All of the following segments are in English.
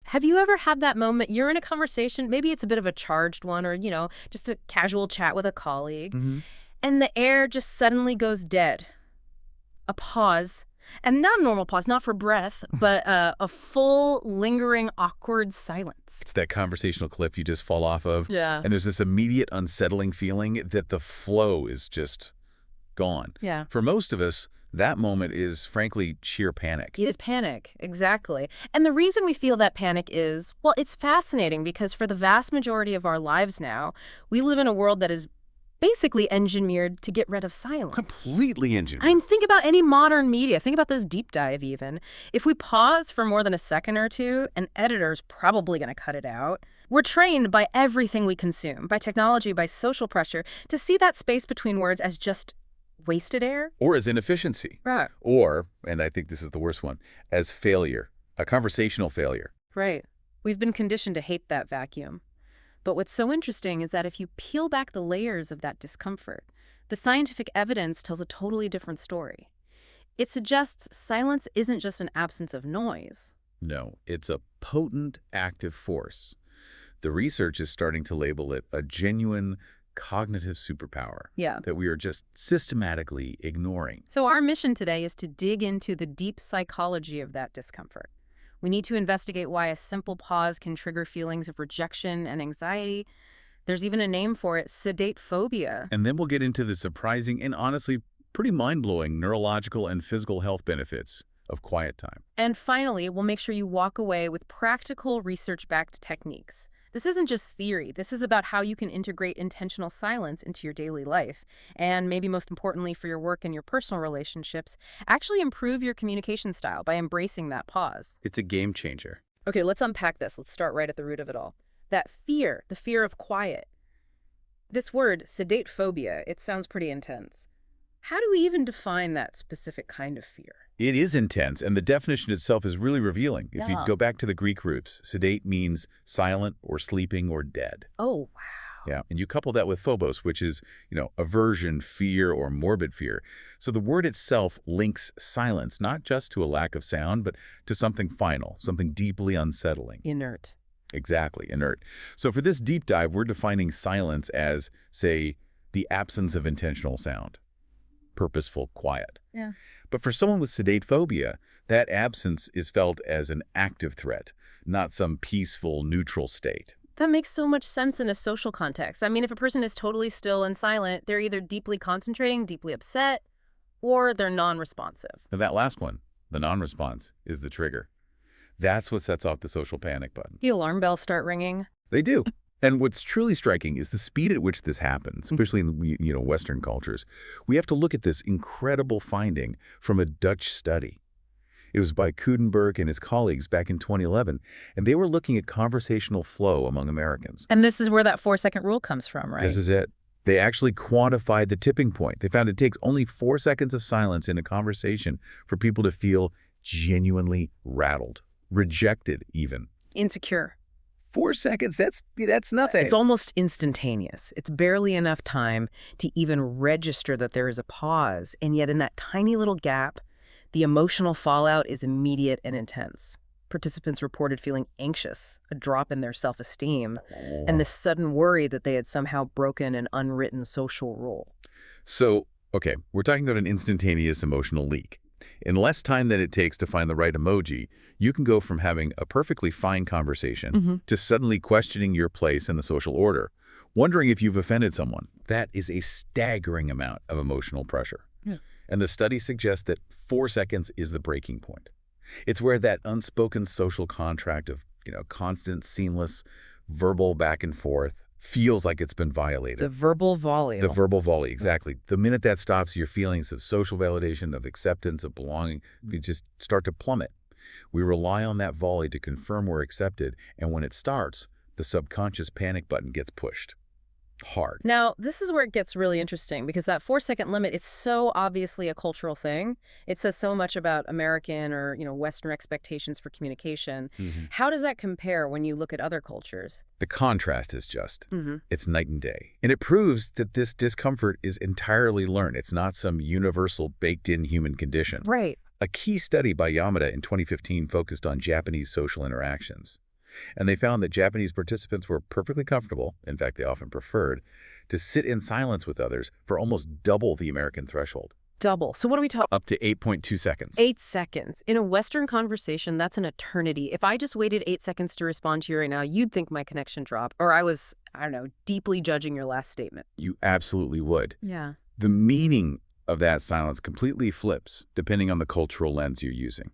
Have you ever had that moment, you're in a conversation, maybe it's a bit of a charged one or, just a casual chat with a colleague, Hmm. and the air just suddenly goes dead? A pause, and not a normal pause, not for breath, but a full, lingering, awkward silence. It's that conversational cliff you just fall off of. Yeah. And there's this immediate unsettling feeling that the flow is just gone. Yeah. For most of us, that moment is, frankly, sheer panic. It is panic, exactly. And the reason we feel that panic is, well, it's fascinating because for the vast majority of our lives now, we live in a world that is basically engineered to get rid of silence. Completely I engineered. mean, think about any modern media. Think about this deep dive even. If we pause for more than a second or two, an editor's probably going to cut it out. We're trained by everything we consume, by technology, by social pressure, to see that space between words as just wasted air. Or as inefficiency. Right. Or, and I think this is the worst one, as failure. A conversational failure. Right. We've been conditioned to hate that vacuum. But what's so interesting is that if you peel back the layers of that discomfort, the scientific evidence tells a totally different story. It suggests silence isn't just an absence of noise. No, it's a potent active force. The research is starting to label it a genuine cognitive superpower Yeah. that we are just systematically ignoring. So our mission today is to dig into the deep psychology of that discomfort. We need to investigate why a simple pause can trigger feelings of rejection and anxiety. There's even a name for it, sedate phobia. And then we'll get into the surprising and honestly pretty mind-blowing neurological and physical health benefits of quiet time. And finally, we'll make sure you walk away with practical research-backed techniques. This isn't just theory. This is about how you can integrate intentional silence into your daily life. And maybe most importantly for your work and your personal relationships, actually improve your communication style by embracing that pause. It's a game changer. Okay, let's unpack this. Let's start right at the root of it all. That fear, the fear of quiet. This word, sedate phobia, it sounds pretty intense. How do we even define that specific kind of fear? It is intense, and the definition itself is really revealing. If you Yeah. go back to the Greek roots, sedate means silent or sleeping or dead. Oh, wow. Yeah, and you couple that with phobos, which is, aversion, fear, or morbid fear. So the word itself links silence, not just to a lack of sound, but to something final, something deeply unsettling. Inert. Exactly, inert. So for this deep dive, we're defining silence as, say, the absence of intentional sound, purposeful quiet. Yeah. But for someone with sedate phobia, that absence is felt as an active threat, not some peaceful, neutral state. That makes so much sense in a social context. I mean, if a person is totally still and silent, they're either deeply concentrating, deeply upset, or they're non-responsive. And that last one, the non-response, is the trigger. That's what sets off the social panic button. The alarm bells start ringing. They do. And what's truly striking is the speed at which this happens, especially in Western cultures. We have to look at this incredible finding from a Dutch study. It was by Kudenberg and his colleagues back in 2011, and they were looking at conversational flow among Americans. And this is where that 4-second rule comes from, right? This is it. They actually quantified the tipping point. They found it takes only 4 seconds of silence in a conversation for people to feel genuinely rattled, rejected even. Insecure. 4 seconds, that's nothing. It's almost instantaneous. It's barely enough time to even register that there is a pause, and yet in that tiny little gap, the emotional fallout is immediate and intense. Participants reported feeling anxious, a drop in their self-esteem, and this sudden worry that they had somehow broken an unwritten social rule. So, okay, we're talking about an instantaneous emotional leak. In less time than it takes to find the right emoji, you can go from having a perfectly fine conversation to suddenly questioning your place in the social order, wondering if you've offended someone. That is a staggering amount of emotional pressure. Yeah. And the study suggests that 4 seconds is the breaking point. It's where that unspoken social contract of, constant, seamless, verbal back and forth feels like it's been violated. The verbal volley. The verbal volley, exactly. The minute that stops, your feelings of social validation, of acceptance, of belonging, you just start to plummet. We rely on that volley to confirm we're accepted, and when it starts, the subconscious panic button gets pushed hard. Now, this is where it gets really interesting because that 4-second limit, it's so obviously a cultural thing. It says so much about American or, Western expectations for communication. How does that compare when you look at other cultures? The contrast is just, it's night and day. And it proves that this discomfort is entirely learned. It's not some universal baked-in human condition. Right. A key study by Yamada in 2015 focused on Japanese social interactions. And they found that Japanese participants were perfectly comfortable, in fact, they often preferred, to sit in silence with others for almost double the American threshold. Double. So what are we talking? Up to 8.2 seconds. 8 seconds. In a Western conversation, that's an eternity. If I just waited 8 seconds to respond to you right now, you'd think my connection dropped, or I was, I don't know, deeply judging your last statement. You absolutely would. Yeah. The meaning of that silence completely flips depending on the cultural lens you're using.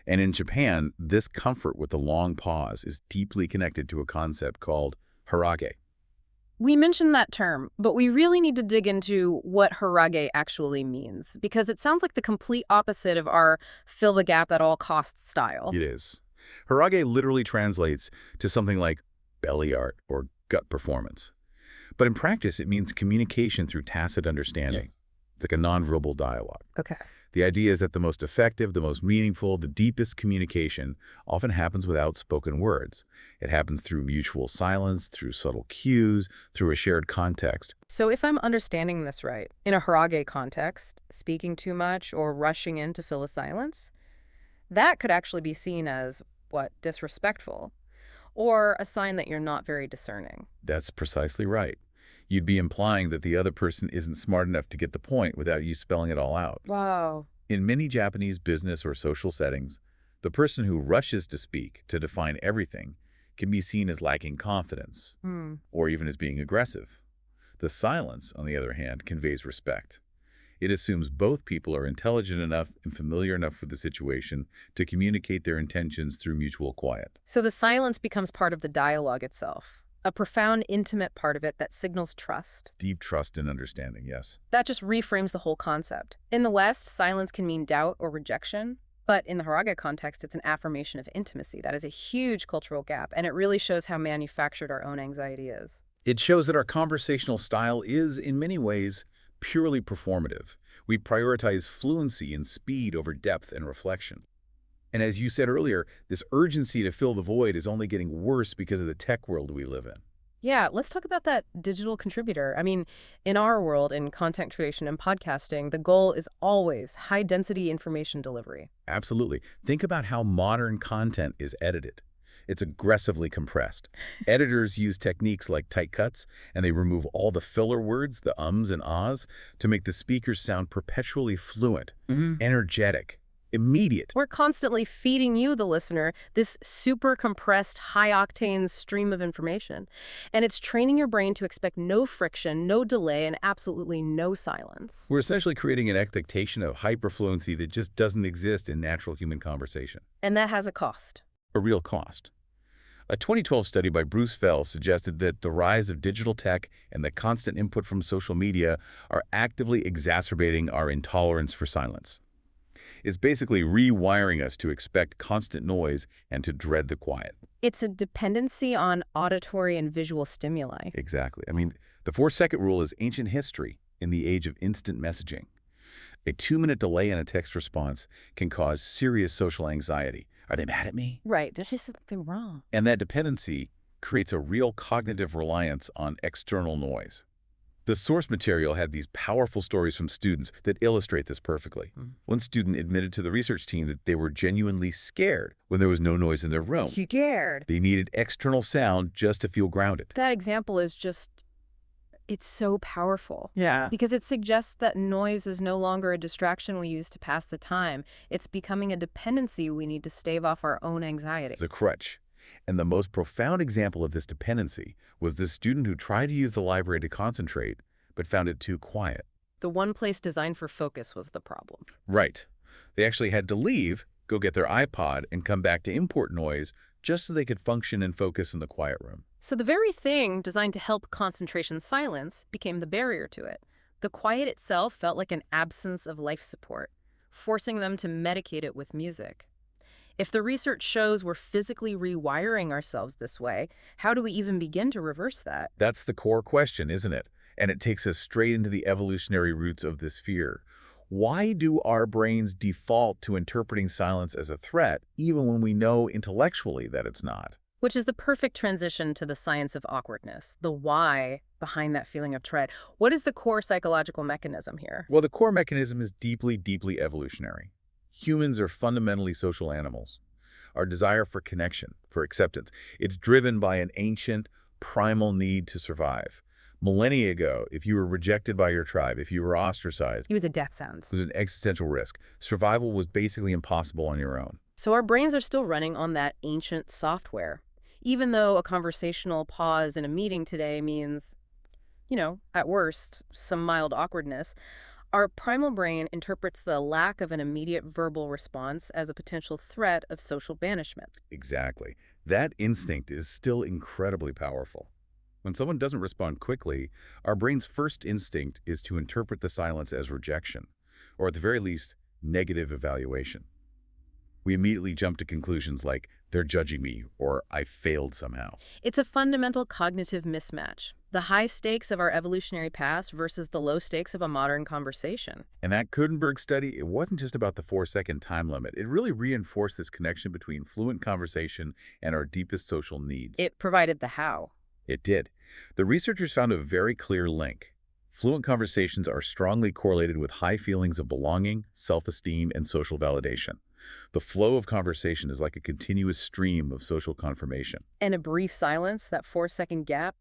And in Japan, this comfort with the long pause is deeply connected to a concept called harage. We mentioned that term, but we really need to dig into what harage actually means, because it sounds like the complete opposite of our fill the gap at all costs style. It is. Harage literally translates to something like belly art or gut performance. But in practice, it means communication through tacit understanding. It's like a nonverbal dialogue. Okay. The idea is that the most effective, the most meaningful, the deepest communication often happens without spoken words. It happens through mutual silence, through subtle cues, through a shared context. So if I'm understanding this right, in a harage context, speaking too much or rushing in to fill a silence, that could actually be seen as, what, disrespectful, or a sign that you're not very discerning. That's precisely right. You'd be implying that the other person isn't smart enough to get the point without you spelling it all out. Wow. In many Japanese business or social settings, the person who rushes to speak, to define everything, can be seen as lacking confidence, or even as being aggressive. The silence, on the other hand, conveys respect. It assumes both people are intelligent enough and familiar enough with the situation to communicate their intentions through mutual quiet. So the silence becomes part of the dialogue itself. A profound, intimate part of it that signals trust. Deep trust and understanding, yes. That just reframes the whole concept. In the West, silence can mean doubt or rejection, but in the harage context, it's an affirmation of intimacy. That is a huge cultural gap, and it really shows how manufactured our own anxiety is. It shows that our conversational style is, in many ways, purely performative. We prioritize fluency and speed over depth and reflection. And as you said earlier, this urgency to fill the void is only getting worse because of the tech world we live in. Yeah, let's talk about that digital contributor. I mean, in our world, in content creation and podcasting, the goal is always high-density information delivery. Absolutely. Think about how modern content is edited. It's aggressively compressed. Editors use techniques like tight cuts, and they remove all the filler words, the ums and ahs, to make the speakers sound perpetually fluent, energetic, immediate. We're constantly feeding you, the listener, this super compressed, high-octane stream of information. And it's training your brain to expect no friction, no delay, and absolutely no silence. We're essentially creating an expectation of hyperfluency that just doesn't exist in natural human conversation. And that has a cost. A real cost. A 2012 study by Bruce Fell suggested that the rise of digital tech and the constant input from social media are actively exacerbating our intolerance for silence. It's basically rewiring us to expect constant noise and to dread the quiet. It's a dependency on auditory and visual stimuli. Exactly. I mean, the 4-second rule is ancient history in the age of instant messaging. A 2-minute delay in a text response can cause serious social anxiety. Are they mad at me? Right. There's just something wrong. And that dependency creates a real cognitive reliance on external noise. The source material had these powerful stories from students that illustrate this perfectly. One student admitted to the research team that they were genuinely scared when there was no noise in their room. Scared. They needed external sound just to feel grounded. That example is just, it's so powerful. Yeah. Because it suggests that noise is no longer a distraction we use to pass the time. It's becoming a dependency we need to stave off our own anxiety. It's a crutch. And the most profound example of this dependency was this student who tried to use the library to concentrate, but found it too quiet. The one place designed for focus was the problem. Right. They actually had to leave, go get their iPod, and come back to import noise just so they could function and focus in the quiet room. So the very thing designed to help concentration silence became the barrier to it. The quiet itself felt like an absence of life support, forcing them to medicate it with music. If the research shows we're physically rewiring ourselves this way, how do we even begin to reverse that? That's the core question, isn't it? And it takes us straight into the evolutionary roots of this fear. Why do our brains default to interpreting silence as a threat, even when we know intellectually that it's not? Which is the perfect transition to the science of awkwardness, the why behind that feeling of dread. What is the core psychological mechanism here? Well, the core mechanism is deeply, deeply evolutionary. Humans are fundamentally social animals. our desire for connection, for acceptance. It's driven by an ancient, primal need to survive. Millennia ago, if you were rejected by your tribe, if you were ostracized, He was a death sounds. it was an existential risk. Survival was basically impossible on your own. So our brains are still running on that ancient software. Even though a conversational pause in a meeting today means, at worst, some mild awkwardness, our primal brain interprets the lack of an immediate verbal response as a potential threat of social banishment. Exactly. That instinct is still incredibly powerful. When someone doesn't respond quickly, our brain's first instinct is to interpret the silence as rejection, or at the very least, negative evaluation. We immediately jump to conclusions like, they're judging me, or I failed somehow. It's a fundamental cognitive mismatch. The high stakes of our evolutionary past versus the low stakes of a modern conversation. And that Kudenberg study, it wasn't just about the 4-second time limit. It really reinforced this connection between fluent conversation and our deepest social needs. It provided the how. It did. The researchers found a very clear link. Fluent conversations are strongly correlated with high feelings of belonging, self-esteem, and social validation. The flow of conversation is like a continuous stream of social confirmation. And a brief silence, that 4-second gap,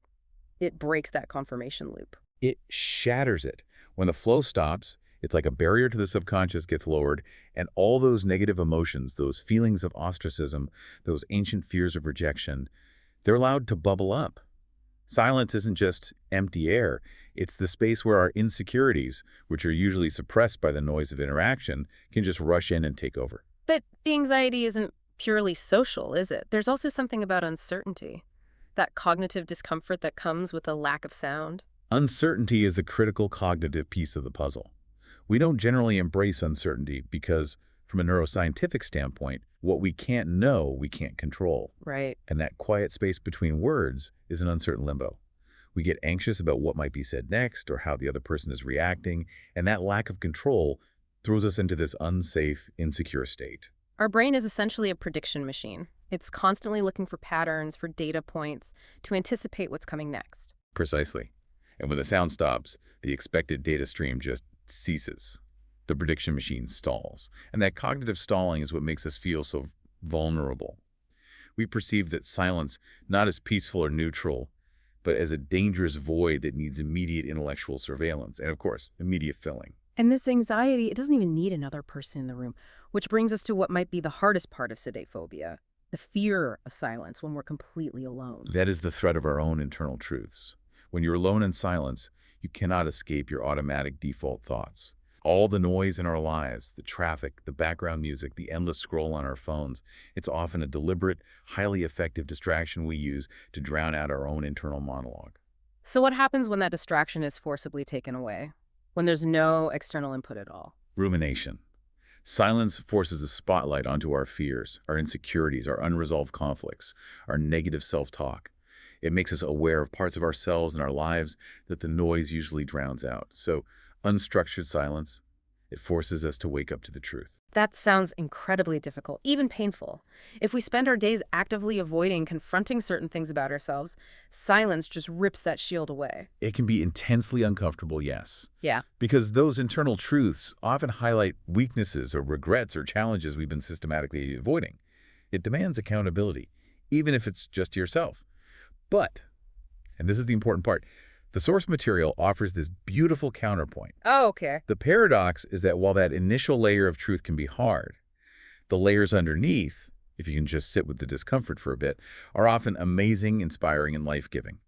it breaks that confirmation loop. It shatters it. When the flow stops, it's like a barrier to the subconscious gets lowered, and all those negative emotions, those feelings of ostracism, those ancient fears of rejection, they're allowed to bubble up. Silence isn't just empty air. It's the space where our insecurities, which are usually suppressed by the noise of interaction, can just rush in and take over. But the anxiety isn't purely social, is it? There's also something about uncertainty, that cognitive discomfort that comes with a lack of sound. Uncertainty is the critical cognitive piece of the puzzle. We don't generally embrace uncertainty because, from a neuroscientific standpoint, what we can't know, we can't control. Right. And that quiet space between words is an uncertain limbo. We get anxious about what might be said next or how the other person is reacting, and that lack of control throws us into this unsafe, insecure state. Our brain is essentially a prediction machine. It's constantly looking for patterns, for data points, to anticipate what's coming next. Precisely. And when the sound stops, the expected data stream just ceases. The prediction machine stalls. And that cognitive stalling is what makes us feel so vulnerable. We perceive that silence not as peaceful or neutral, but as a dangerous void that needs immediate intellectual surveillance and, of course, immediate filling. And this anxiety, it doesn't even need another person in the room, which brings us to what might be the hardest part of sedate phobia, the fear of silence when we're completely alone. That is the threat of our own internal truths. When you're alone in silence, you cannot escape your automatic default thoughts. All the noise in our lives, the traffic, the background music, the endless scroll on our phones, it's often a deliberate, highly effective distraction we use to drown out our own internal monologue. So what happens when that distraction is forcibly taken away? When there's no external input at all? Rumination. Silence forces a spotlight onto our fears, our insecurities, our unresolved conflicts, our negative self-talk. It makes us aware of parts of ourselves and our lives that the noise usually drowns out. So, unstructured silence, it forces us to wake up to the truth. That sounds incredibly difficult, even painful. If we spend our days actively avoiding confronting certain things about ourselves, silence just rips that shield away. It can be intensely uncomfortable, yes. Yeah. Because those internal truths often highlight weaknesses or regrets or challenges we've been systematically avoiding. It demands accountability, even if it's just to yourself. But, and this is the important part, the source material offers this beautiful counterpoint. Oh, okay. The paradox is that while that initial layer of truth can be hard, the layers underneath, if you can just sit with the discomfort for a bit, are often amazing, inspiring, and life-giving.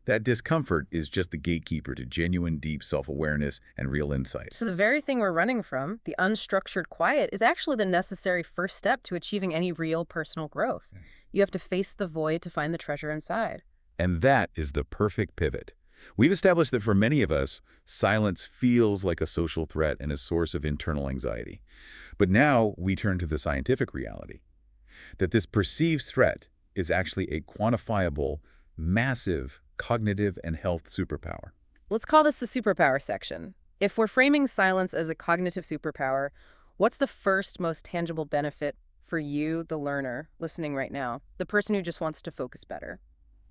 That discomfort is just the gatekeeper to genuine, deep self-awareness and real insight. So the very thing we're running from, the unstructured quiet, is actually the necessary first step to achieving any real personal growth. You have to face the void to find the treasure inside. And that is the perfect pivot. We've established that for many of us, silence feels like a social threat and a source of internal anxiety. But now we turn to the scientific reality, that this perceived threat is actually a quantifiable, massive cognitive and health superpower. Let's call this the superpower section. If we're framing silence as a cognitive superpower, what's the first, most tangible benefit for you, the learner, listening right now, the person who just wants to focus better?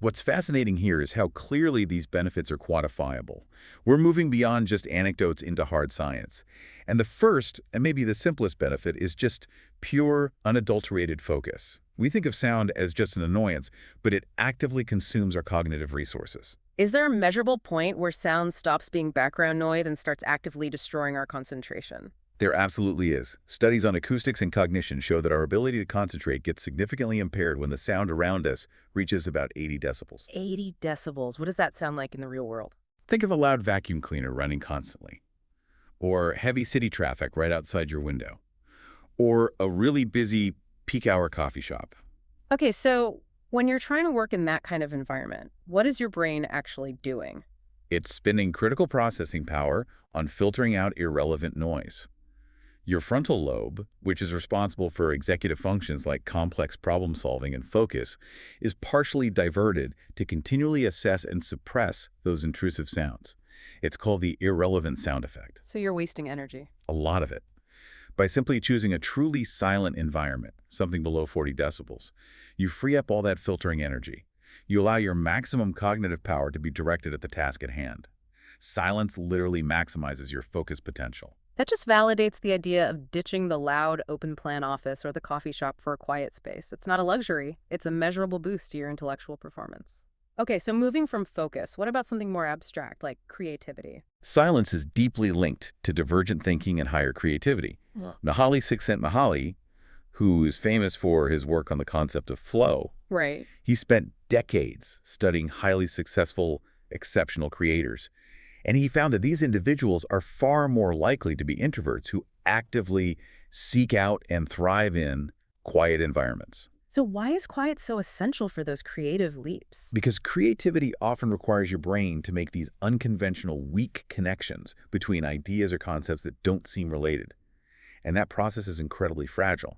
What's fascinating here is how clearly these benefits are quantifiable. We're moving beyond just anecdotes into hard science. And the first, and maybe the simplest benefit, is just pure, unadulterated focus. We think of sound as just an annoyance, but it actively consumes our cognitive resources. Is there a measurable point where sound stops being background noise and starts actively destroying our concentration? There absolutely is. Studies on acoustics and cognition show that our ability to concentrate gets significantly impaired when the sound around us reaches about 80 decibels. 80 decibels. What does that sound like in the real world? Think of a loud vacuum cleaner running constantly, or heavy city traffic right outside your window, or a really busy peak-hour coffee shop. Okay, so when you're trying to work in that kind of environment, what is your brain actually doing? It's spending critical processing power on filtering out irrelevant noise. Your frontal lobe, which is responsible for executive functions like complex problem solving and focus, is partially diverted to continually assess and suppress those intrusive sounds. It's called the irrelevant sound effect. So you're wasting energy. A lot of it. By simply choosing a truly silent environment, something below 40 decibels, you free up all that filtering energy. You allow your maximum cognitive power to be directed at the task at hand. Silence literally maximizes your focus potential. That just validates the idea of ditching the loud, open-plan office or the coffee shop for a quiet space. It's not a luxury. It's a measurable boost to your intellectual performance. Okay, so moving from focus, what about something more abstract, like creativity? Silence is deeply linked to divergent thinking and higher creativity. Well, Nahali Csikszentmihalyi, who is famous for his work on the concept of flow, right. he spent decades studying highly successful, exceptional creators. And he found that these individuals are far more likely to be introverts who actively seek out and thrive in quiet environments. So why is quiet so essential for those creative leaps? Because creativity often requires your brain to make these unconventional, weak connections between ideas or concepts that don't seem related. And that process is incredibly fragile.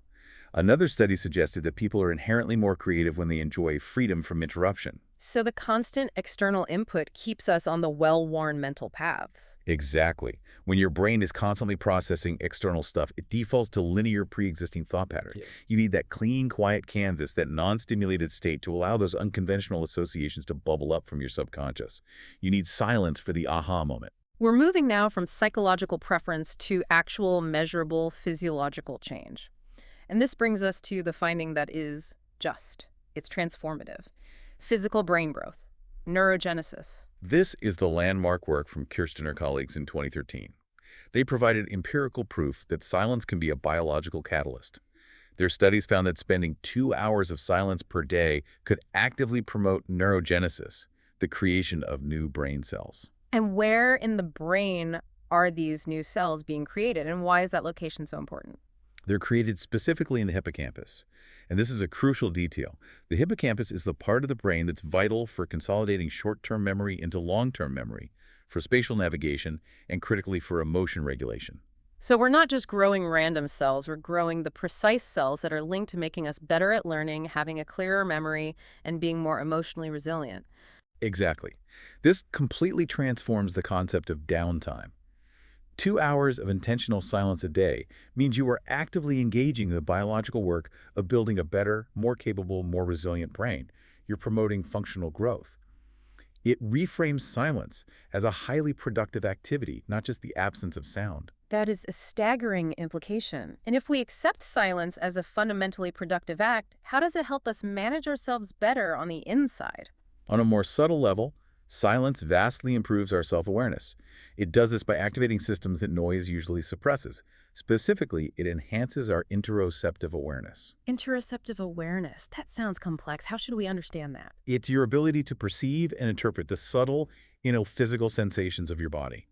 Another study suggested that people are inherently more creative when they enjoy freedom from interruption. So the constant external input keeps us on the well-worn mental paths. Exactly. When your brain is constantly processing external stuff, it defaults to linear pre-existing thought patterns. Yeah. You need that clean, quiet canvas, that non-stimulated state to allow those unconventional associations to bubble up from your subconscious. You need silence for the aha moment. We're moving now from psychological preference to actual measurable physiological change. And this brings us to the finding that is just. It's transformative. Physical brain growth, neurogenesis. This is the landmark work from Kirsten and her colleagues in 2013. They provided empirical proof that silence can be a biological catalyst. Their studies found that spending 2 hours of silence per day could actively promote neurogenesis, the creation of new brain cells. And where in the brain are these new cells being created, and why is that location so important? They're created specifically in the hippocampus. And this is a crucial detail. The hippocampus is the part of the brain that's vital for consolidating short-term memory into long-term memory, for spatial navigation, and critically for emotion regulation. So we're not just growing random cells, we're growing the precise cells that are linked to making us better at learning, having a clearer memory, and being more emotionally resilient. Exactly. This completely transforms the concept of downtime. 2 hours of intentional silence a day means you are actively engaging in the biological work of building a better, more capable, more resilient brain. You're promoting functional growth. It reframes silence as a highly productive activity, not just the absence of sound. That is a staggering implication. And if we accept silence as a fundamentally productive act, how does it help us manage ourselves better on the inside? On a more subtle level, silence vastly improves our self-awareness. It does this by activating systems that noise usually suppresses. Specifically, it enhances our interoceptive awareness. Interoceptive awareness. That sounds complex. How should we understand that? It's your ability to perceive and interpret the subtle, physical sensations of your body.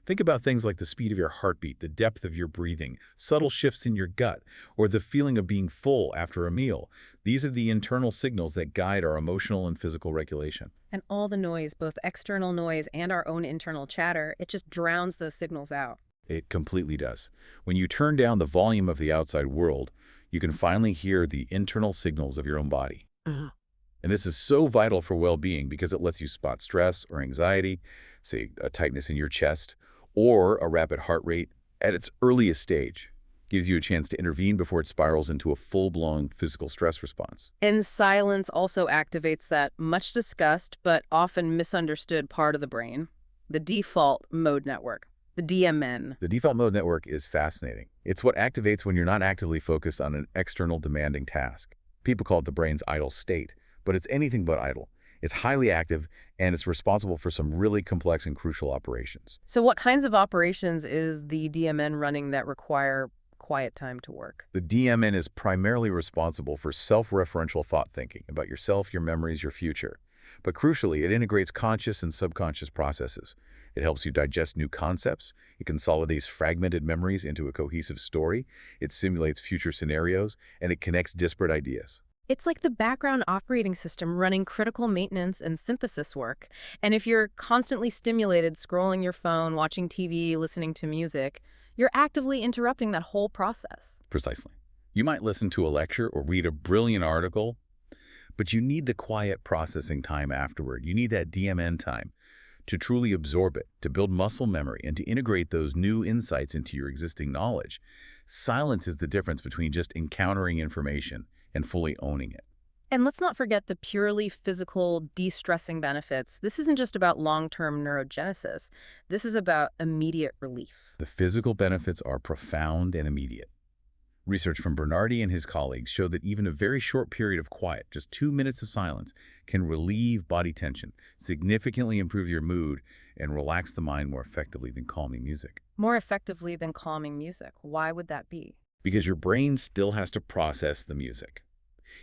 Think about things like the speed of your heartbeat, the depth of your breathing, subtle shifts in your gut, or the feeling of being full after a meal. These are the internal signals that guide our emotional and physical regulation. And all the noise, both external noise and our own internal chatter, it just drowns those signals out. It completely does. When you turn down the volume of the outside world, you can finally hear the internal signals of your own body. And this is so vital for well-being because it lets you spot stress or anxiety, say a tightness in your chest, or a rapid heart rate at its earliest stage. Gives you a chance to intervene before it spirals into a full-blown physical stress response. And silence also activates that much discussed but often misunderstood part of the brain, the default mode network, the DMN. The default mode network is fascinating. It's what activates when you're not actively focused on an external demanding task. People call it the brain's idle state, but it's anything but idle. It's highly active, and it's responsible for some really complex and crucial operations. So what kinds of operations is the DMN running that require quiet time to work? The DMN is primarily responsible for self-referential thought thinking about yourself, your memories, your future. But crucially, it integrates conscious and subconscious processes. It helps you digest new concepts. It consolidates fragmented memories into a cohesive story. It simulates future scenarios, and it connects disparate ideas. It's like the background operating system running critical maintenance and synthesis work. And if you're constantly stimulated scrolling your phone, watching TV, listening to music, you're actively interrupting that whole process. Precisely. You might listen to a lecture or read a brilliant article, but you need the quiet processing time afterward. You need that DMN time to truly absorb it, to build muscle memory, and to integrate those new insights into your existing knowledge. Silence is the difference between just encountering information and fully owning it. And let's not forget the purely physical, de-stressing benefits. This isn't just about long-term neurogenesis. This is about immediate relief. The physical benefits are profound and immediate. Research from Bernardi and his colleagues showed that even a very short period of quiet, just 2 minutes of silence, can relieve body tension, significantly improve your mood, and relax the mind more effectively than calming music. More effectively than calming music. Why would that be? Because your brain still has to process the music.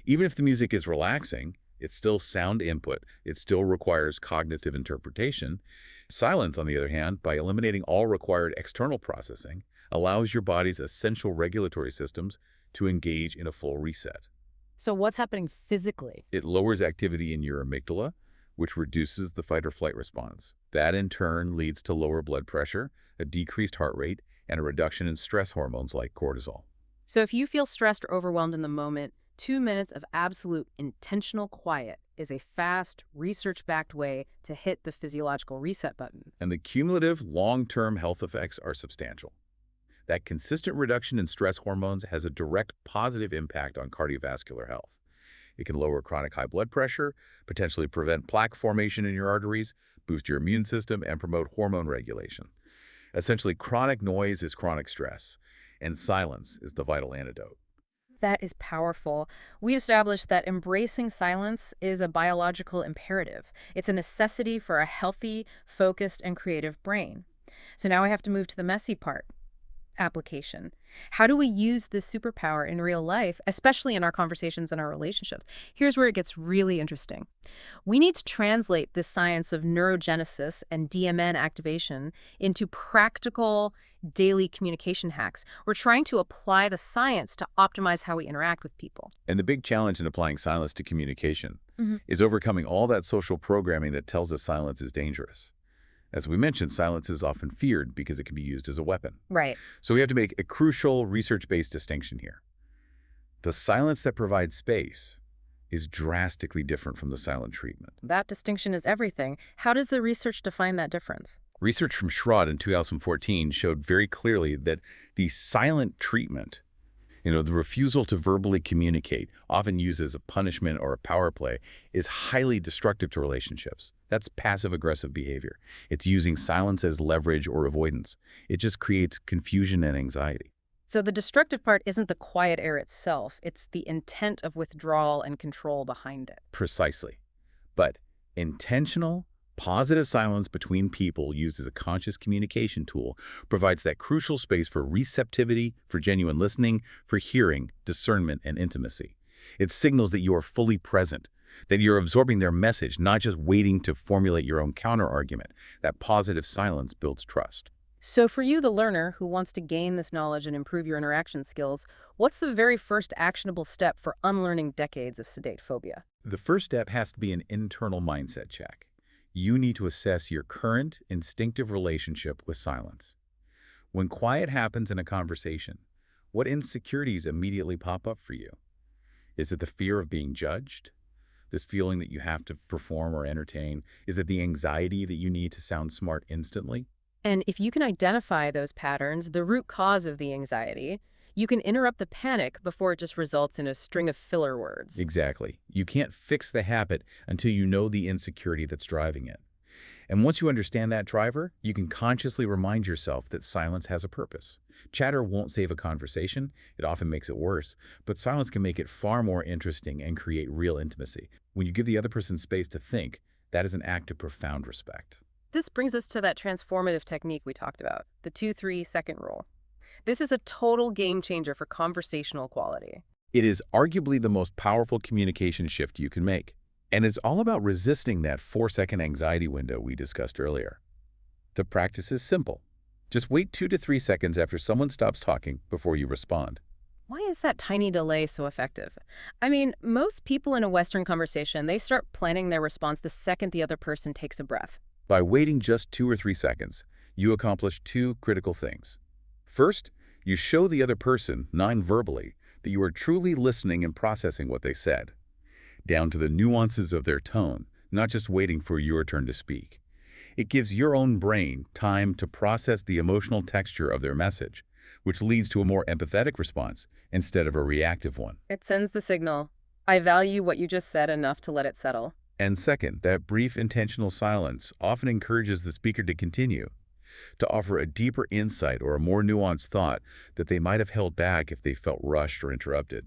Even if the music is relaxing, it's still sound input. It still requires cognitive interpretation. Silence, on the other hand, by eliminating all required external processing, allows your body's essential regulatory systems to engage in a full reset. So what's happening physically? It lowers activity in your amygdala, which reduces the fight or flight response. That in turn leads to lower blood pressure, a decreased heart rate, and a reduction in stress hormones like cortisol. So if you feel stressed or overwhelmed in the moment, 2 minutes of absolute intentional quiet is a fast, research-backed way to hit the physiological reset button. And the cumulative long-term health effects are substantial. That consistent reduction in stress hormones has a direct positive impact on cardiovascular health. It can lower chronic high blood pressure, potentially prevent plaque formation in your arteries, boost your immune system, and promote hormone regulation. Essentially, chronic noise is chronic stress, and silence is the vital antidote. That is powerful. We established that embracing silence is a biological imperative. It's a necessity for a healthy, focused, and creative brain. So now I have to move to the messy part. Application. How do we use this superpower in real life, especially in our conversations and our relationships? Here's where it gets really interesting. We need to translate this science of neurogenesis and DMN activation into practical daily communication hacks. We're trying to apply the science to optimize how we interact with people. And the big challenge in applying silence to communication is overcoming all that social programming that tells us silence is dangerous. As we mentioned, silence is often feared because it can be used as a weapon. Right. So we have to make a crucial research-based distinction here. The silence that provides space is drastically different from the silent treatment. That distinction is everything. How does the research define that difference? Research from Schrod in 2014 showed very clearly that the silent treatment, the refusal to verbally communicate, often used as a punishment or a power play, is highly destructive to relationships. That's passive-aggressive behavior. It's using silence as leverage or avoidance. It just creates confusion and anxiety. So the destructive part isn't the quiet air itself. It's the intent of withdrawal and control behind it. Precisely. But intentional, positive silence between people used as a conscious communication tool provides that crucial space for receptivity, for genuine listening, for hearing, discernment, and intimacy. It signals that you are fully present, that you're absorbing their message, not just waiting to formulate your own counter-argument. That positive silence builds trust. So for you, the learner who wants to gain this knowledge and improve your interaction skills, what's the very first actionable step for unlearning decades of sedate phobia? The first step has to be an internal mindset check. You need to assess your current instinctive relationship with silence. When quiet happens in a conversation, what insecurities immediately pop up for you? Is it the fear of being judged? This feeling that you have to perform or entertain? Is it the anxiety that you need to sound smart instantly? And if you can identify those patterns, the root cause of the anxiety, You can interrupt the panic before it just results in a string of filler words. Exactly. You can't fix the habit until you know the insecurity that's driving it. And once you understand that driver, you can consciously remind yourself that silence has a purpose. Chatter won't save a conversation, it often makes it worse, but silence can make it far more interesting and create real intimacy. When you give the other person space to think, that is an act of profound respect. This brings us to that transformative technique we talked about, the 2-3-second rule. This is a total game changer for conversational quality. It is arguably the most powerful communication shift you can make. And it's all about resisting that 4-second anxiety window we discussed earlier. The practice is simple. Just wait 2 to 3 seconds after someone stops talking before you respond. Why is that tiny delay so effective? I mean, most people in a Western conversation, they start planning their response the second the other person takes a breath. By waiting just 2 or 3 seconds, you accomplish 2 critical things. First, you show the other person, non-verbally, that you are truly listening and processing what they said, down to the nuances of their tone, not just waiting for your turn to speak. It gives your own brain time to process the emotional texture of their message, which leads to a more empathetic response instead of a reactive one. It sends the signal, I value what you just said enough to let it settle. And second, that brief intentional silence often encourages the speaker to continue, to offer a deeper insight or a more nuanced thought that they might have held back if they felt rushed or interrupted.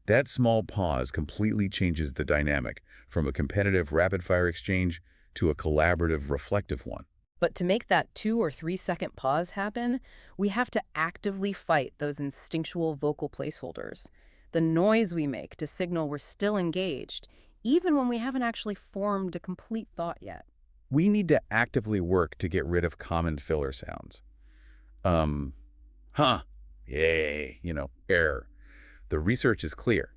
That small pause completely changes the dynamic from a competitive rapid-fire exchange to a collaborative, reflective one. But to make that 2 or 3-second pause happen, we have to actively fight those instinctual vocal placeholders, the noise we make to signal we're still engaged, even when we haven't actually formed a complete thought yet. We need to actively work to get rid of common filler sounds. Huh, yay, error. The research is clear.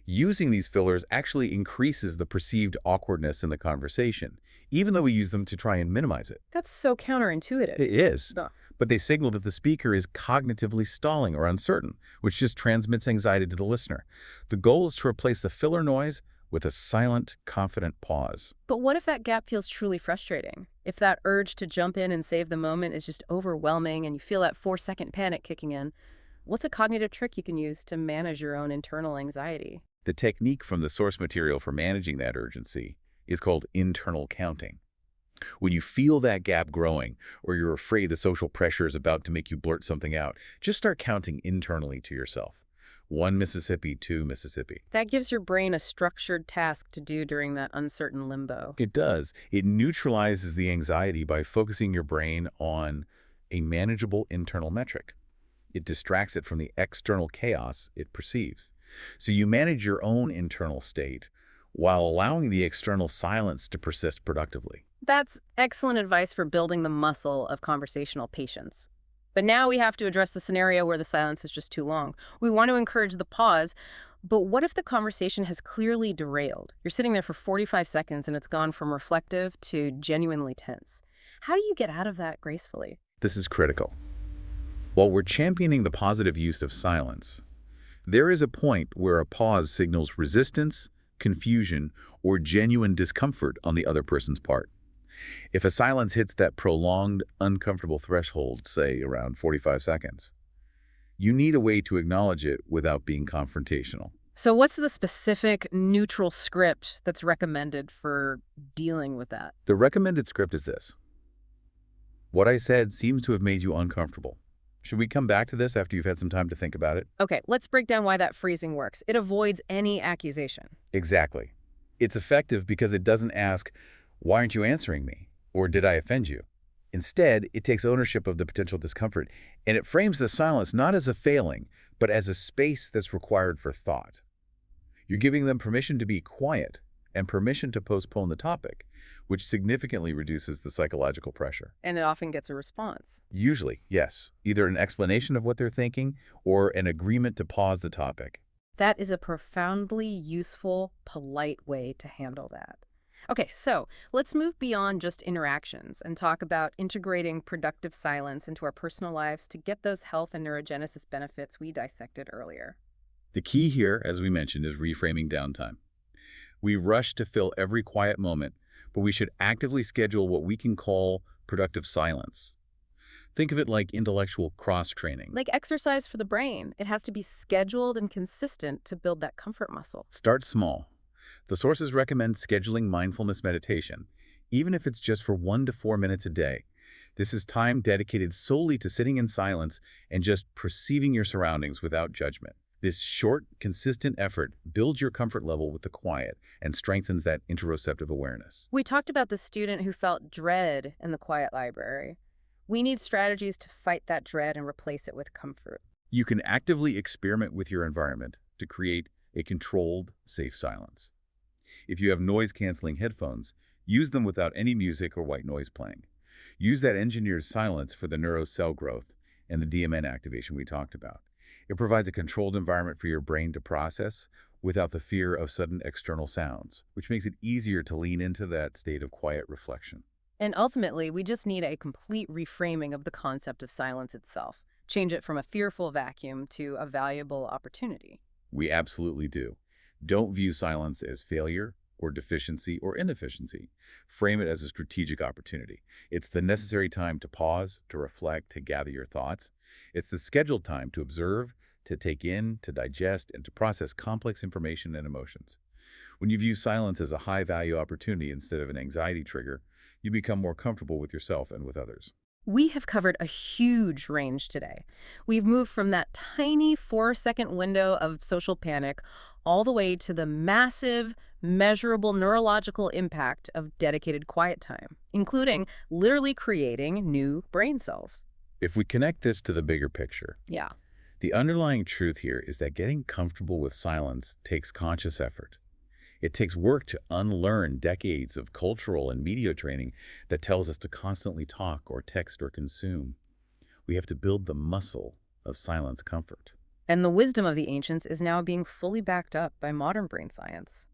Using these fillers actually increases the perceived awkwardness in the conversation, even though we use them to try and minimize it. That's so counterintuitive. It is, Ugh. but they signal that the speaker is cognitively stalling or uncertain, which just transmits anxiety to the listener. The goal is to replace the filler noise with a silent, confident pause. But what if that gap feels truly frustrating? If that urge to jump in and save the moment is just overwhelming and you feel that 4-second panic kicking in, what's a cognitive trick you can use to manage your own internal anxiety? The technique from the source material for managing that urgency is called internal counting. When you feel that gap growing, or you're afraid the social pressure is about to make you blurt something out, just start counting internally to yourself. 1 Mississippi, 2 Mississippi. That gives your brain a structured task to do during that uncertain limbo. It does. It neutralizes the anxiety by focusing your brain on a manageable internal metric. It distracts it from the external chaos it perceives. So you manage your own internal state while allowing the external silence to persist productively. That's excellent advice for building the muscle of conversational patience. But now we have to address the scenario where the silence is just too long. We want to encourage the pause, but what if the conversation has clearly derailed? You're sitting there for 45 seconds and it's gone from reflective to genuinely tense. How do you get out of that gracefully? This is critical. While we're championing the positive use of silence, there is a point where a pause signals resistance, confusion, or genuine discomfort on the other person's part. If a silence hits that prolonged, uncomfortable threshold, say around 45 seconds, you need a way to acknowledge it without being confrontational. So what's the specific neutral script that's recommended for dealing with that? The recommended script is this. What I said seems to have made you uncomfortable. Should we come back to this after you've had some time to think about it? Okay, let's break down why that phrasing works. It avoids any accusation. Exactly. It's effective because it doesn't ask, why aren't you answering me? Or did I offend you? Instead, it takes ownership of the potential discomfort, and it frames the silence not as a failing, but as a space that's required for thought. You're giving them permission to be quiet and permission to postpone the topic, which significantly reduces the psychological pressure. And it often gets a response. Usually, yes, either an explanation of what they're thinking or an agreement to pause the topic. That is a profoundly useful, polite way to handle that. Okay, so let's move beyond just interactions and talk about integrating productive silence into our personal lives to get those health and neurogenesis benefits we dissected earlier. The key here, as we mentioned, is reframing downtime. We rush to fill every quiet moment, but we should actively schedule what we can call productive silence. Think of it like intellectual cross-training. Like exercise for the brain, it has to be scheduled and consistent to build that comfort muscle. Start small. The sources recommend scheduling mindfulness meditation, even if it's just for 1 to 4 minutes a day. This is time dedicated solely to sitting in silence and just perceiving your surroundings without judgment. This short, consistent effort builds your comfort level with the quiet and strengthens that interoceptive awareness. We talked about the student who felt dread in the quiet library. We need strategies to fight that dread and replace it with comfort. You can actively experiment with your environment to create a controlled, safe silence. If you have noise-canceling headphones, use them without any music or white noise playing. Use that engineered silence for the neurocell growth and the DMN activation we talked about. It provides a controlled environment for your brain to process without the fear of sudden external sounds, which makes it easier to lean into that state of quiet reflection. And ultimately, we just need a complete reframing of the concept of silence itself. Change it from a fearful vacuum to a valuable opportunity. We absolutely do. Don't view silence as failure or deficiency or inefficiency. Frame it as a strategic opportunity. It's the necessary time to pause, to reflect, to gather your thoughts. It's the scheduled time to observe, to take in, to digest, and to process complex information and emotions. When you view silence as a high-value opportunity instead of an anxiety trigger, you become more comfortable with yourself and with others. We have covered a huge range today. We've moved from that tiny 4-second window of social panic all the way to the massive, measurable neurological impact of dedicated quiet time, including literally creating new brain cells. If we connect this to the bigger picture, Yeah. the underlying truth here is that getting comfortable with silence takes conscious effort. It takes work to unlearn decades of cultural and media training that tells us to constantly talk or text or consume. We have to build the muscle of silence comfort. And the wisdom of the ancients is now being fully backed up by modern brain science.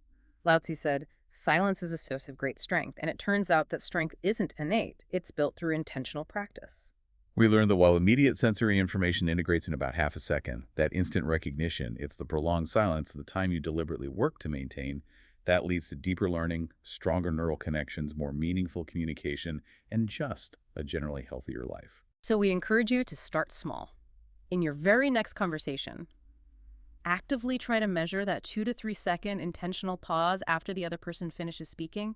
Lao Tzu said, "Silence is a source of great strength," and it turns out that strength isn't innate, it's built through intentional practice. We learned that while immediate sensory information integrates in about half a second, that instant recognition, it's the prolonged silence, the time you deliberately work to maintain, that leads to deeper learning, stronger neural connections, more meaningful communication, and just a generally healthier life. So we encourage you to start small. In your very next conversation, actively try to measure that 2 to 3 second intentional pause after the other person finishes speaking.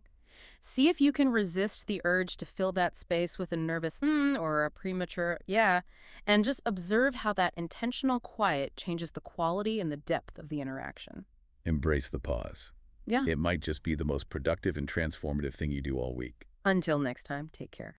See if you can resist the urge to fill that space with a nervous or a premature yeah, and just observe how that intentional quiet changes the quality and the depth of the interaction. Embrace the pause. Yeah. It might just be the most productive and transformative thing you do all week. Until next time, take care.